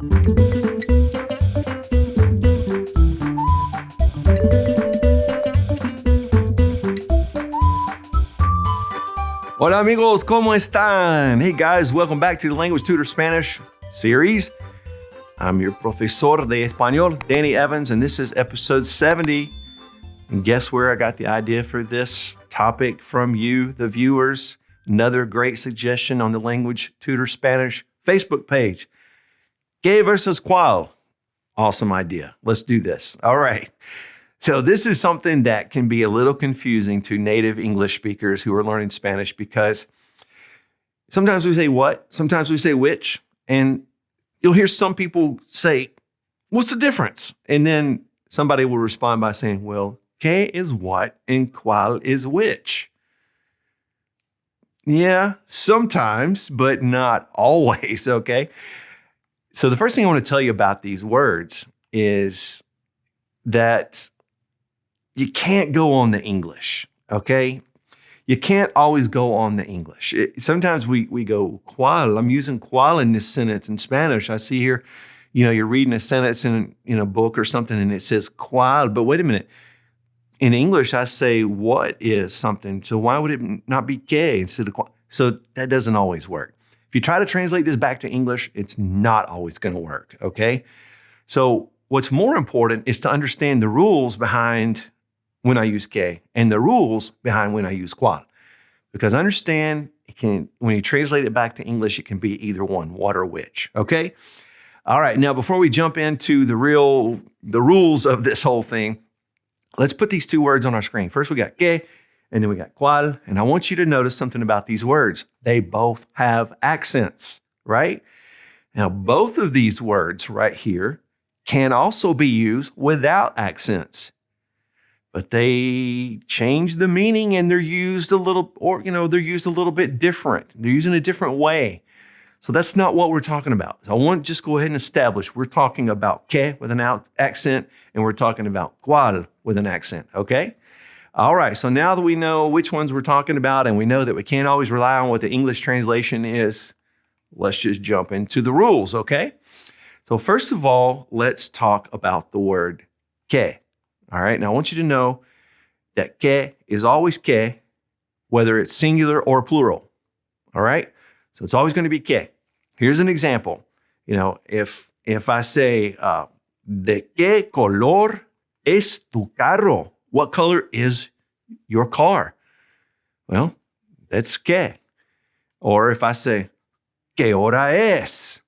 Hola amigos, ¿cómo están? Hey guys, welcome back to the Language Tutor Spanish series. I'm your profesor de español, Danny Evans, and this is episode 70. And guess where I got the idea for this topic from you, the viewers? Another great suggestion on the Language Tutor Spanish Facebook page. ¿Qué versus cual? Awesome idea. Let's do this. All right. So this is something that can be a little confusing to native English speakers who are learning Spanish because sometimes we say what, sometimes we say which, and you'll hear some people say, what's the difference? And then somebody will respond by saying, well, ¿qué is what and cual is which? Yeah, sometimes, but not always, okay? So the first thing I want to tell you about these words is that you can't go on the English, okay? You can't always go on the English. Sometimes we go, cual. I'm using cual in this sentence in Spanish. I see here, you're reading a sentence in a book or something and it says cual, but wait a minute. In English, I say what is something, so why would it not be que instead of cual? So that doesn't always work. If you try to translate this back to English, it's not always gonna work, okay? So what's more important is to understand the rules behind when I use que and the rules behind when I use cual. Because understand, when you translate it back to English, it can be either one, what or which, okay? All right, now before we jump into the rules of this whole thing, let's put these two words on our screen. First we got que, and then we got cual, and I want you to notice something about these words. They both have accents, right? Now both of these words right here can also be used without accents. But they change the meaning and they're used a little bit different. They're used in a different way. So that's not what we're talking about. So I want to just go ahead and establish we're talking about que with an accent and we're talking about cual with an accent, okay? All right, so now that we know which ones we're talking about and we know that we can't always rely on what the English translation is, let's just jump into the rules, okay? So first of all, let's talk about the word que. All right, now I want you to know that que is always que, whether it's singular or plural. All right, so it's always going to be que. Here's an example. If I say, ¿de qué color es tu carro? What color is your car? Well, that's que. Or if I say, ¿qué hora es?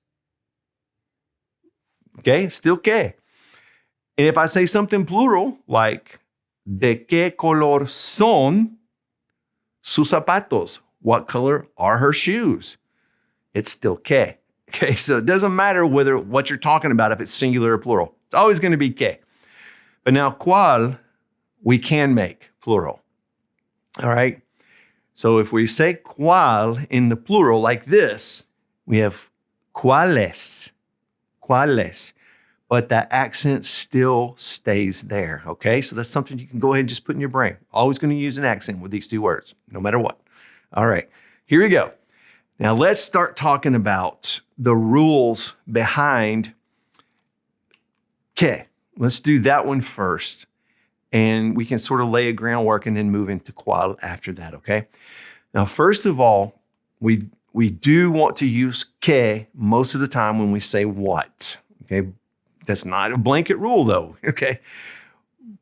Okay, still que. And if I say something plural, like, ¿de qué color son sus zapatos? What color are her shoes? It's still que. Okay, so it doesn't matter what you're talking about, if it's singular or plural. It's always going to be que. But now, cual, we can make plural. All right? So if we say cual in the plural like this, we have cuales. Cuales. But that accent still stays there, okay? So that's something you can go ahead and just put in your brain. Always going to use an accent with these two words, no matter what. All right, here we go. Now let's start talking about the rules behind que. Let's do that one first, and we can sort of lay a groundwork and then move into cual after that, okay? Now, first of all, we do want to use que most of the time when we say what, okay? That's not a blanket rule though, okay?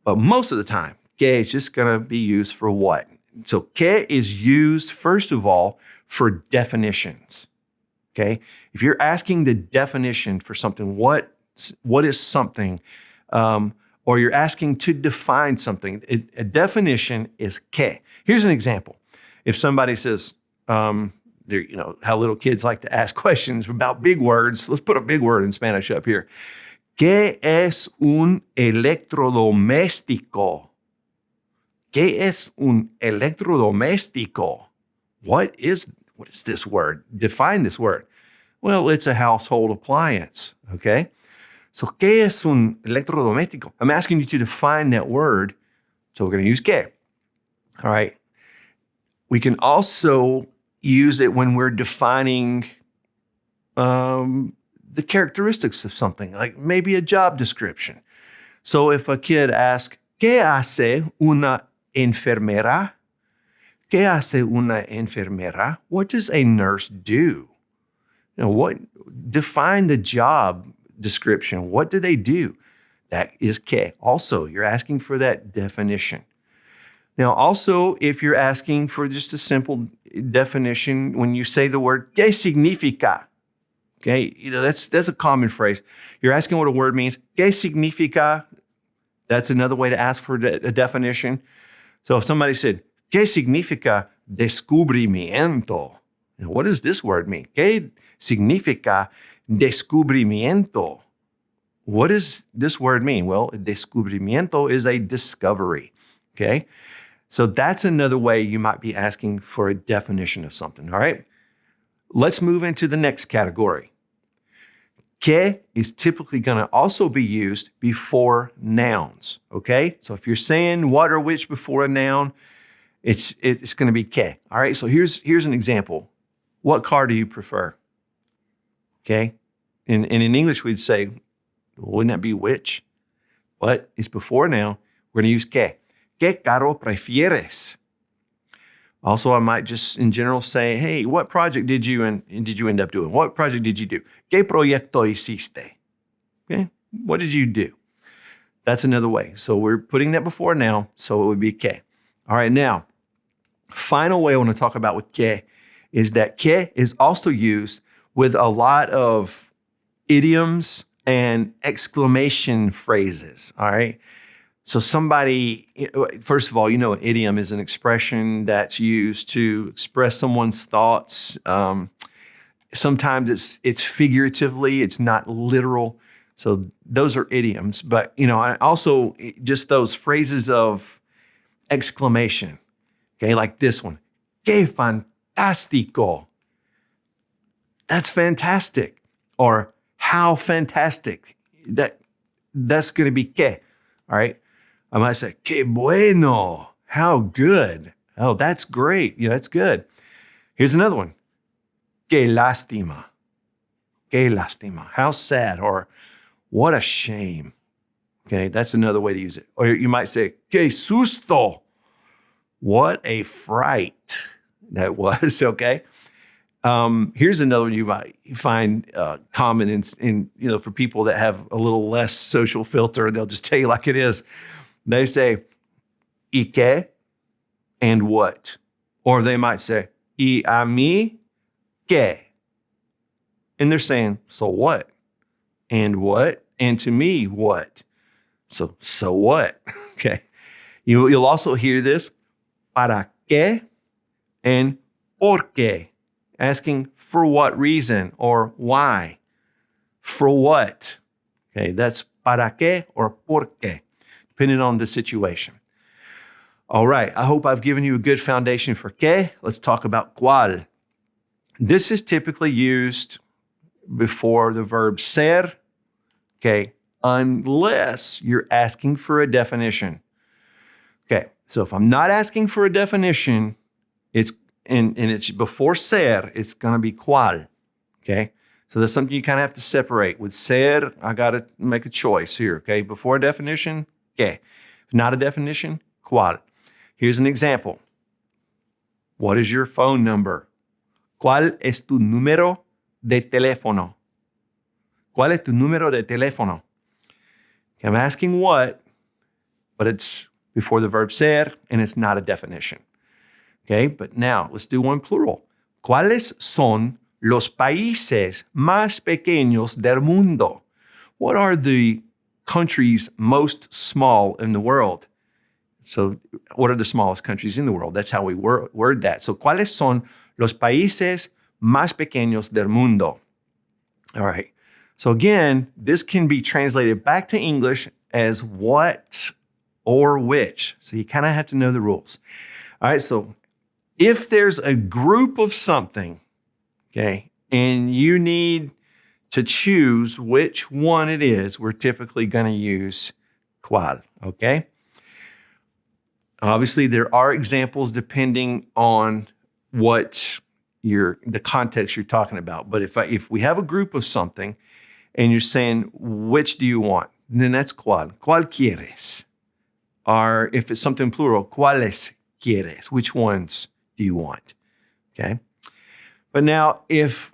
But most of the time, que is just gonna be used for what? So que is used, first of all, for definitions, okay? If you're asking the definition for something, what is something, or you're asking to define something, a definition is que. Here's an example. If somebody says, how little kids like to ask questions about big words, let's put a big word in Spanish up here. ¿Qué es un electrodoméstico? ¿Qué es un electrodoméstico? What is this word? Define this word. Well, it's a household appliance, okay? So, ¿qué es un electrodoméstico? I'm asking you to define that word, so we're going to use que. All right. We can also use it when we're defining the characteristics of something, like maybe a job description. So if a kid asks, ¿Qué hace una enfermera? ¿Qué hace una enfermera? What does a nurse do? Define the job description. What do they do? That is ¿qué? Also, you're asking for that definition. Now, also, if you're asking for just a simple definition, when you say the word ¿qué significa? Okay, that's a common phrase. You're asking what a word means. ¿Qué significa? That's another way to ask for a definition. So if somebody said, ¿Qué significa descubrimiento? What does this word mean? ¿Qué significa descubrimiento? What does this word mean? Well, descubrimiento is a discovery, okay? So that's another way you might be asking for a definition of something, all right? Let's move into the next category. Que is typically going to also be used before nouns, okay? So if you're saying what or which before a noun, it's going to be que, all right? So here's an example. What car do you prefer? Okay? And in English, we'd say, wouldn't that be which? But it's before a noun. We're going to use que. ¿Qué carro prefieres? Also, I might just in general say, hey, what project did you end up doing? What project did you do? ¿Qué proyecto hiciste? Okay, what did you do? That's another way. So we're putting that before now, so it would be que. All right, now, final way I want to talk about with que is that que is also used with a lot of idioms and exclamation phrases, all right? So somebody, first of all, an idiom is an expression that's used to express someone's thoughts. Sometimes it's figuratively, it's not literal. So those are idioms. But, also just those phrases of exclamation, okay, like this one. ¡Qué fantástico! That's fantastic. Or how fantastic. That's going to be que, all right? I might say, qué bueno, how good. Oh, that's great. That's good. Here's another one. Qué lástima. Qué lástima. How sad, or what a shame. Okay, that's another way to use it. Or you might say, qué susto. What a fright that was, okay? Here's another one you might find common in for people that have a little less social filter. They'll just tell you like it is. They say, ¿y qué? And what? Or they might say, ¿y a mí qué? And they're saying, so what? And what? And to me, what? So what? Okay. You'll also hear this, ¿para qué? And ¿por qué? Asking for what reason or why. For what? Okay, that's ¿para qué? Or ¿por qué? Depending on the situation. All right, I hope I've given you a good foundation for que. Let's talk about cual. This is typically used before the verb ser, okay, unless you're asking for a definition. Okay, so if I'm not asking for a definition, it's before ser, it's going to be cual, okay? So that's something you kind of have to separate. With ser, I got to make a choice here, okay? Before a definition, que. If not a definition, cual. Here's an example. What is your phone number? ¿Cuál es tu número de teléfono? ¿Cuál es tu número de teléfono? Okay, I'm asking what, but it's before the verb ser, and it's not a definition. Okay, but now let's do one plural. ¿Cuáles son los países más pequeños del mundo? What are the countries most small in the world? So what are the smallest countries in the world? That's how we word that. So ¿cuáles son los países más pequeños del mundo? All right. So again, this can be translated back to English as what or which. So you kind of have to know the rules. All right. So if there's a group of something, okay, and you need to choose which one it is, we're typically going to use cual, okay? Obviously, there are examples depending on what the context you're talking about. But if we have a group of something and you're saying, which do you want? Then that's cual. ¿Cuál quieres? Or if it's something plural, ¿cuáles quieres? Which ones do you want? Okay. But now if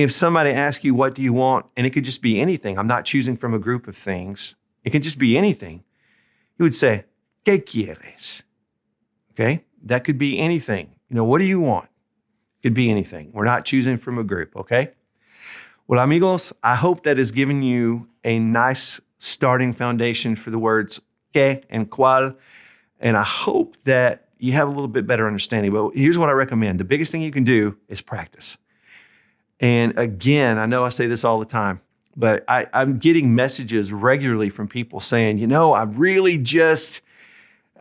somebody asks you, what do you want? And it could just be anything. I'm not choosing from a group of things. It can just be anything. You would say, ¿qué quieres? Okay. That could be anything. What do you want? Could be anything. We're not choosing from a group. Okay. Well, amigos, I hope that has given you a nice starting foundation for the words que and cual. And I hope that you have a little bit better understanding. But here's what I recommend. The biggest thing you can do is practice. And again, I know I say this all the time, but I'm getting messages regularly from people saying,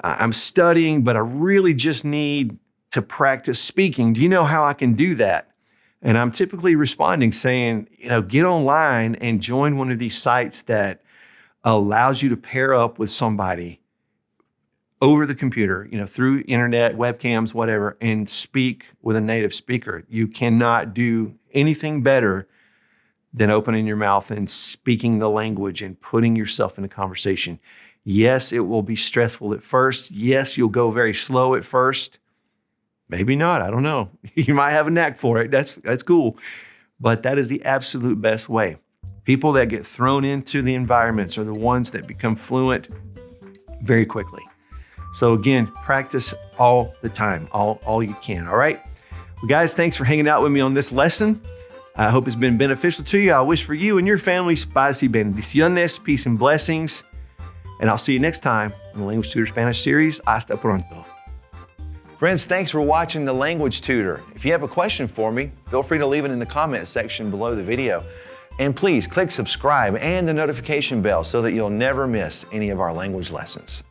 I'm studying, but I really just need to practice speaking. Do you know how I can do that? And I'm typically responding saying, get online and join one of these sites that allows you to pair up with somebody over the computer, through internet, webcams, whatever, and speak with a native speaker. You cannot do anything better than opening your mouth and speaking the language and putting yourself in a conversation. Yes, it will be stressful at first. Yes, you'll go very slow at first. Maybe not, I don't know. You might have a knack for it, that's cool. But that is the absolute best way. People that get thrown into the environments are the ones that become fluent very quickly. So again, practice all the time, all you can, all right? Well, guys, thanks for hanging out with me on this lesson. I hope it's been beneficial to you. I wish for you and your family paz y bendiciones, peace and blessings. And I'll see you next time in the Language Tutor Spanish series. Hasta pronto. Friends, thanks for watching The Language Tutor. If you have a question for me, feel free to leave it in the comment section below the video. And please click subscribe and the notification bell so that you'll never miss any of our language lessons.